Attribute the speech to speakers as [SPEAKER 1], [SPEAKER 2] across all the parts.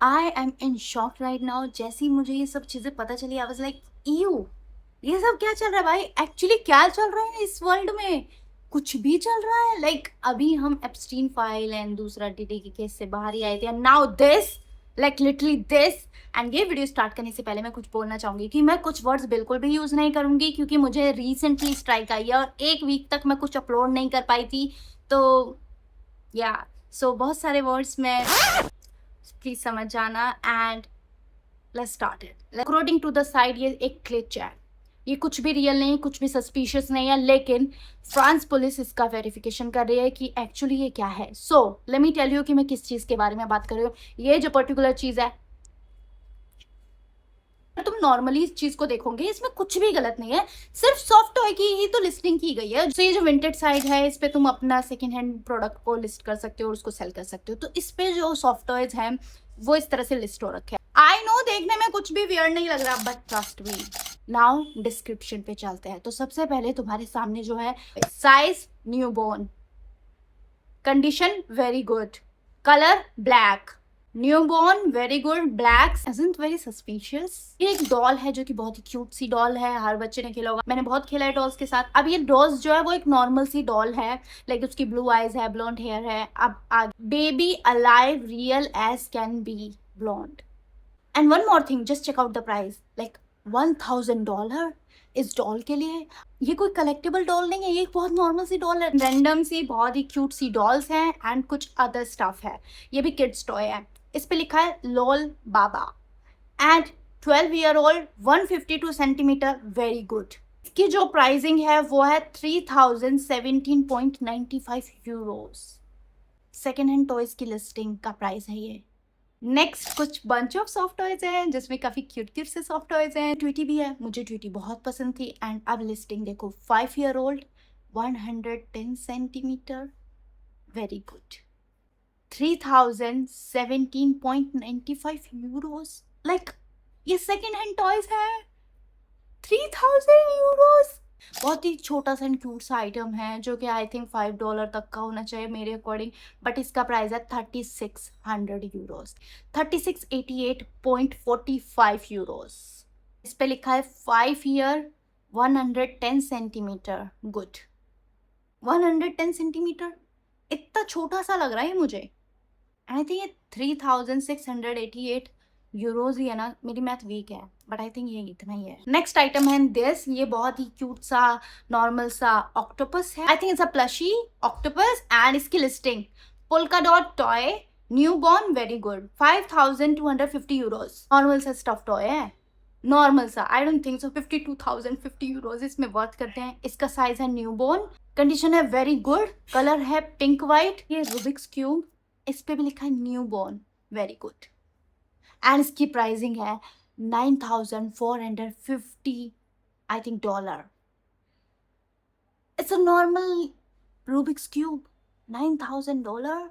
[SPEAKER 1] I am in shock right now. जैसे ही मुझे ये सब चीजें पता चली, आई वाज लाइक यू, ये सब क्या चल रहा है भाई? एक्चुअली क्या चल रहा है इस वर्ल्ड में? कुछ भी चल रहा है। अभी हम एप्स्टीन फाइल एंड दूसरा डीडी के केस से बाहर ही आए थे, and now this, literally this. And ये वीडियो स्टार्ट करने से पहले मैं कुछ बोलना चाहूंगी कि मैं कुछ वर्ड्स बिल्कुल भी यूज नहीं करूंगी, क्योंकि मुझे रिसेंटली स्ट्राइक आई है और एक वीक तक मैं कुछ अपलोड नहीं कर पाई थी। तो या सो बहुत सारे वर्ड्स में प्लीज समझ जाना। And let's start it. According to the side ये एक ग्लिच है, ये कुछ भी रियल नहीं, कुछ भी सस्पिशियस नहीं है, लेकिन फ्रांस पुलिस इसका वेरिफिकेशन कर रही है कि एक्चुअली ये क्या है। So let me tell you कि मैं किस चीज के बारे में बात कर रही हूँ। ये जो पर्टिकुलर चीज है, तुम नॉर्मली इस चीज को देखोगे, इसमें कुछ भी गलत नहीं है, सिर्फ सॉफ्ट टॉय की ही तो लिस्टिंग की गई है। सो ये जो विंटेज साइड है, इस पे तुम अपना सेकेंड हैंड प्रोडक्ट को लिस्ट कर सकते हो और उसको सेल कर सकते हो। तो इस पे जो सॉफ्ट टॉयज हैं वो इस तरह से लिस्ट हो रखे हैं। आई नो देखने में कुछ भी वियर्ड नहीं लग रहा, but trust me. Now description पे चलते हैं। तो सबसे पहले तुम्हारे सामने जो है, size newborn, condition very good, colour black, newborn very good, black isn't very suspicious। ये एक डॉल है जो कि बहुत ही क्यूट सी डॉल है, हर बच्चे ने खेला होगा, मैंने बहुत खेला है डॉल्स के साथ। अब ये डॉल्स जो है वो एक नॉर्मल सी डॉल है, उसकी ब्लू आईज है, ब्लॉन्ड हेयर है। अब आगे, baby alive real age can be blonde. And one more thing, just check out the price, $1000 इस डॉल के लिए। ये कोई कलेक्टेबल डॉल नहीं है, ये एक बहुत नॉर्मल सी डॉल है, रैंडम सी बहुत ही क्यूट सी डॉल्स हैं एंड कुछ अदर स्टफ है। ये भी किड्स टॉय है। इस पे लिखा है लोल बाबा and 12 year old, 152 centimetre, very good. इसकी जो प्राइसिंग है वो है 3017.95 यूरोज। सेकेंड हैंड टॉयज की लिस्टिंग का प्राइस है ये। नेक्स्ट कुछ बंच ऑफ सॉफ्ट टॉयज हैं जिसमें काफी क्यूट क्यूट से सॉफ्ट टॉयज हैं। ट्वीटी भी है, मुझे ट्वीटी बहुत पसंद थी। एंड अब लिस्टिंग देखो, 5 year old, 110 centimetre, very good, 3017.95 euros. ये सेकेंड हैंड टॉयज है, 3000 यूरोज। बहुत ही छोटा सा क्यूट सा आइटम है जो कि आई थिंक $5 तक का होना चाहिए मेरे अकॉर्डिंग, बट इसका प्राइस है 3600 यूरोज, 3688.45 यूरोज। इस पे लिखा है 5 ईयर, 110 सेंटीमीटर, गुड। 110 सेंटीमीटर इतना छोटा सा लग रहा है मुझे। आई थिंक ये 3688 यूरोज ही है ना, मेरी मैथ वीक है, बट आई थिंक ये इतना ही है। नेक्स्ट आइटम है दिस, ये बहुत ही क्यूट सा नॉर्मल सा ऑक्टोपस है। I think it's a plushie octopus and इसकी listing, polka dot toy, newborn, very good, 5250 euros. Normal सा स्टफ टॉय है, नॉर्मल सा, I don't think so 52,050 euros इसमें वर्थ करते हैं। इसका साइज है न्यू बॉर्न, कंडीशन है वेरी गुड, कलर है पिंक वाइट। ये रूबिक्स क्यूब, इस पे भी लिखा है newborn, very good. And इसकी प्राइसिंग है 9450, I think, dollar. It's a normal Rubik's cube, $9000,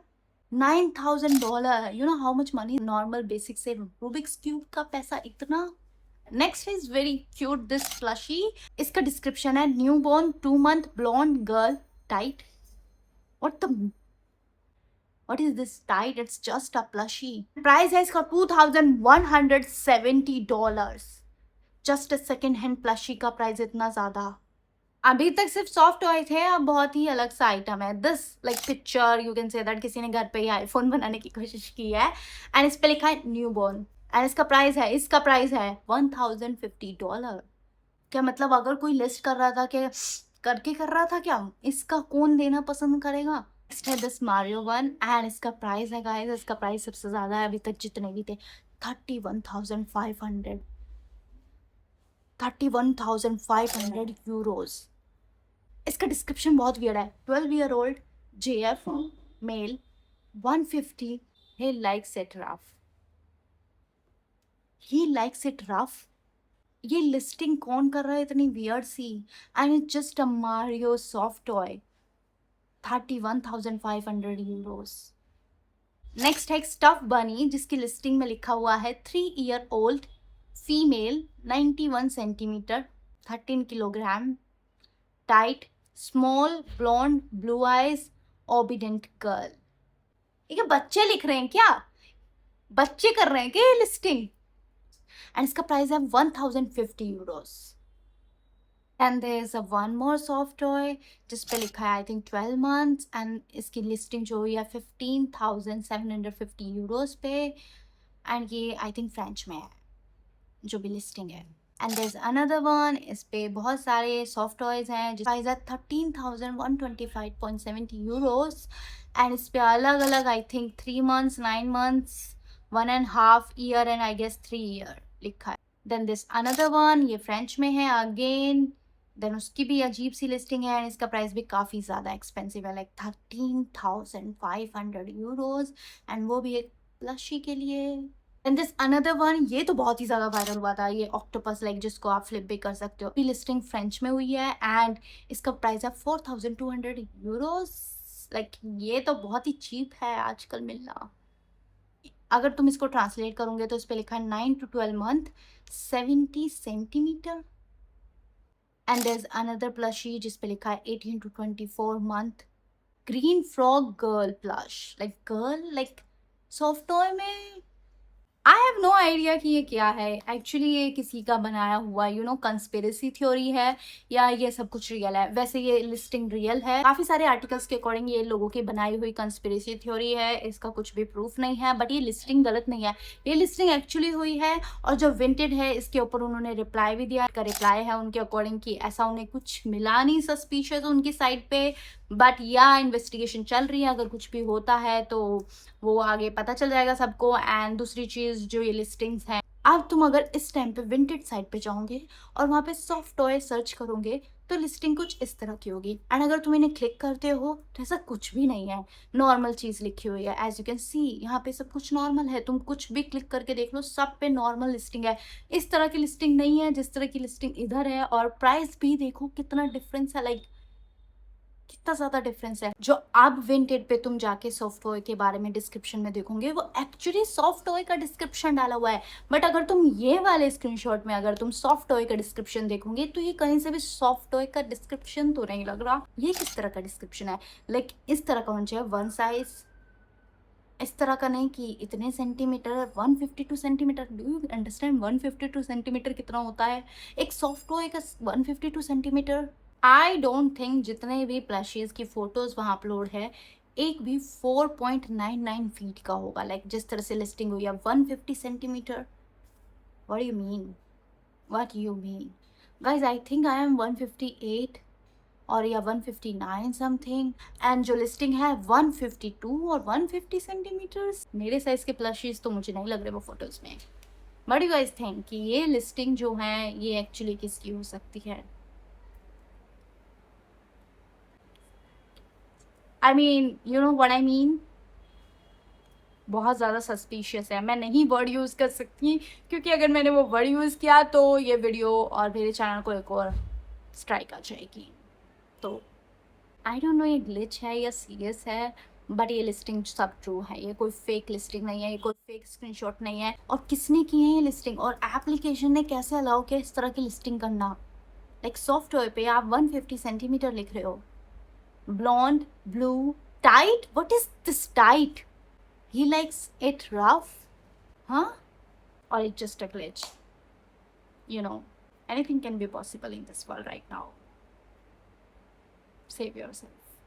[SPEAKER 1] $9000। You know how much money normal basic से रूबिक्स क्यूब का पैसा इतना। Next is very cute this plushie. इसका डिस्क्रिप्शन है newborn 2 month blonde girl, tight. What the What is this tight? It's just a plushie. Price है इसका $2170। Just second hand plushie का price इतना ज्यादा। अभी तक सिर्फ सॉफ्ट टॉय थे, अब बहुत ही अलग सा आइटम है this, picture you can say that किसी ने घर पे ही आईफोन बनाने की कोशिश की है। एंड इस पे लिखा है न्यू बॉर्न एंड इसका प्राइस है $1050। क्या मतलब, अगर कोई लिस्ट कर रहा था कि करके कर रहा था क्या, इसका कौन देना पसंद करेगा। नेक्स्ट है दिस मारियो वन एंड इसका प्राइस है गाइस, इसका प्राइस सबसे ज्यादा है अभी तक जितने भी थे, 31,500, 31,500 यूरोज। इसका डिस्क्रिप्शन बहुत वियर्ड है, 12 year old, JF male, 150, he likes it rough, he likes it rough। ये लिस्टिंग कौन कर रहा है इतनी वियर्ड सी। And it's just a Mario soft toy, 31,500 euros. Next है स्टफ बनी जिसकी लिस्टिंग में लिखा हुआ है 3 year old, female, 91 centimetre, 13 kilogram, tight, small, blonde, blue eyes, obedient girl. ये बच्चे लिख रहे हैं क्या? बच्चे कर रहे हैं क्या ये लिस्टिंग? एंड इसका प्राइस है 1050 euros. And there is a one more soft toy जिस पे लिखा है आई थिंक 12 months, एंड इसकी लिस्टिंग जो हुई है 15,750 यूरोस पे। एंड ये आई थिंक फ्रेंच में है जो भी लिस्टिंग है। And there is another one, इस पे बहुत सारे सॉफ्ट टॉयज हैं जिसका प्राइस है 13,125.70 यूरोस। एंड इस पे अलग अलग I think 3 months, 9 months, 1.5 year and I guess 3 year लिखा है। देन दिस अनदर वन, ये फ्रेंच में है अगेन। देन उसकी भी अजीब सी लिस्टिंग है एंड इसका प्राइस भी काफ़ी ज़्यादा एक्सपेंसिव है, लाइक 13,500 यूरोज, एंड वो भी एक प्लशी के लिए। एंड दिस अनदर वन, ये तो बहुत ही ज़्यादा वायरल हुआ था, ये ऑक्टोपस लाइक जिसको आप फ्लिप भी कर सकते हो। लिस्टिंग फ्रेंच में हुई है एंड इसका प्राइस है 4,200 यूरोज। लाइक ये तो बहुत ही चीप है आजकल मिलना। अगर तुम इसको ट्रांसलेट करोगे तो इस पे लिखा है 9 to 12 month, 70 centimetre. And there is another plushie जिस पे लिखा है 18 to 24 month, green frog girl plush. Like girl, like soft toy में आई हैव नो आइडिया कि ये क्या है एक्चुअली। ये किसी का बनाया हुआ कंस्पिरेसी थ्योरी है या ये सब कुछ रियल है? वैसे ये लिस्टिंग रियल है, काफी सारे आर्टिकल्स के अकॉर्डिंग ये लोगों की बनाई हुई कंस्पिरेसी थ्योरी है, इसका कुछ भी प्रूफ नहीं है। बट ये लिस्टिंग गलत नहीं है, ये लिस्टिंग एक्चुअली हुई है। और जो विंटेड है इसके ऊपर उन्होंने रिप्लाई भी दिया, का रिप्लाई है उनके अकॉर्डिंग कि ऐसा उन्हें कुछ मिला नहीं सस्पिशियस उनकी साइड पे। बट या इन्वेस्टिगेशन चल रही है, अगर कुछ भी होता है तो वो आगे पता चल जाएगा सबको। एंड दूसरी चीज़ जो ये लिस्टिंग्स हैं, अब तुम अगर इस टाइम पे विंटेज साइट पे जाओगे और वहाँ पे सॉफ्ट टॉय सर्च करोगे तो लिस्टिंग कुछ इस तरह की होगी। एंड अगर तुम इन्हें क्लिक करते हो तो ऐसा कुछ भी नहीं है, नॉर्मल चीज़ लिखी हुई है। एज यू कैन सी यहाँ पे सब कुछ नॉर्मल है, तुम कुछ भी क्लिक करके देख लो सब पे नॉर्मल लिस्टिंग है। इस तरह की लिस्टिंग नहीं है जिस तरह की लिस्टिंग इधर है। और प्राइस भी देखो कितना डिफरेंस है, लाइक कितना ज़्यादा डिफरेंस है। जो अब विंटेड पे तुम जाके सॉफ्ट टॉय के बारे में डिस्क्रिप्शन में देखोगे वो एक्चुअली सॉफ्ट टॉय का डिस्क्रिप्शन डाला हुआ है। बट अगर तुम ये वाले स्क्रीनशॉट में अगर तुम सॉफ्ट टॉय का डिस्क्रिप्शन देखोगे तो ये कहीं से भी सॉफ्ट टॉय का डिस्क्रिप्शन तो नहीं लग रहा। ये किस तरह का डिस्क्रिप्शन है? लाइक इस तरह का होना चाहिए, वन साइज, इस तरह का नहीं कि इतने centimetre, 152 centimetre. Do you understand 152 centimetre कितना होता है? एक सॉफ्ट टॉय का 152 सेंटीमीटर। आई डोंट थिंक जितने भी प्लशीज की फोटोज वहाँ अपलोड है एक भी 4.99 फीट का होगा। लाइक जिस तरह से लिस्टिंग हुई है 150 centimetre. What you mean, what you mean guys? I think I am 158 और या 159 समथिंग, एंड जो लिस्टिंग है 152 और 150 सेंटीमीटर्स। मेरे साइज के प्लशीज तो मुझे नहीं लग रहे वो फोटोज में। व्हाट यू गाइज थिंक कि ये लिस्टिंग जो है ये एक्चुअली किसकी हो सकती है? I mean you know what I mean, बहुत ज़्यादा सस्पिशियस है। मैं नहीं वर्ड यूज़ कर सकती क्योंकि अगर मैंने वो वर्ड यूज़ किया तो ये वीडियो और मेरे चैनल को एक और स्ट्राइक आ जाएगी। तो आई डोंट नो ये ग्लिच है या सीरियस है, बट ये लिस्टिंग सब ट्रू है। ये कोई फेक लिस्टिंग नहीं है, ये कोई फेक स्क्रीनशॉट नहीं है। और किसने की है ये लिस्टिंग और एप्लीकेशन ने कैसे अलाउ किया इस तरह की लिस्टिंग करना? लाइक सॉफ्टवेयर पे आप 150 सेंटीमीटर लिख रहे हो, blonde, blue, tight? What is this tight? He likes it rough? Huh? Or it's just a glitch? You know, anything can be possible in this world right now. Save yourself.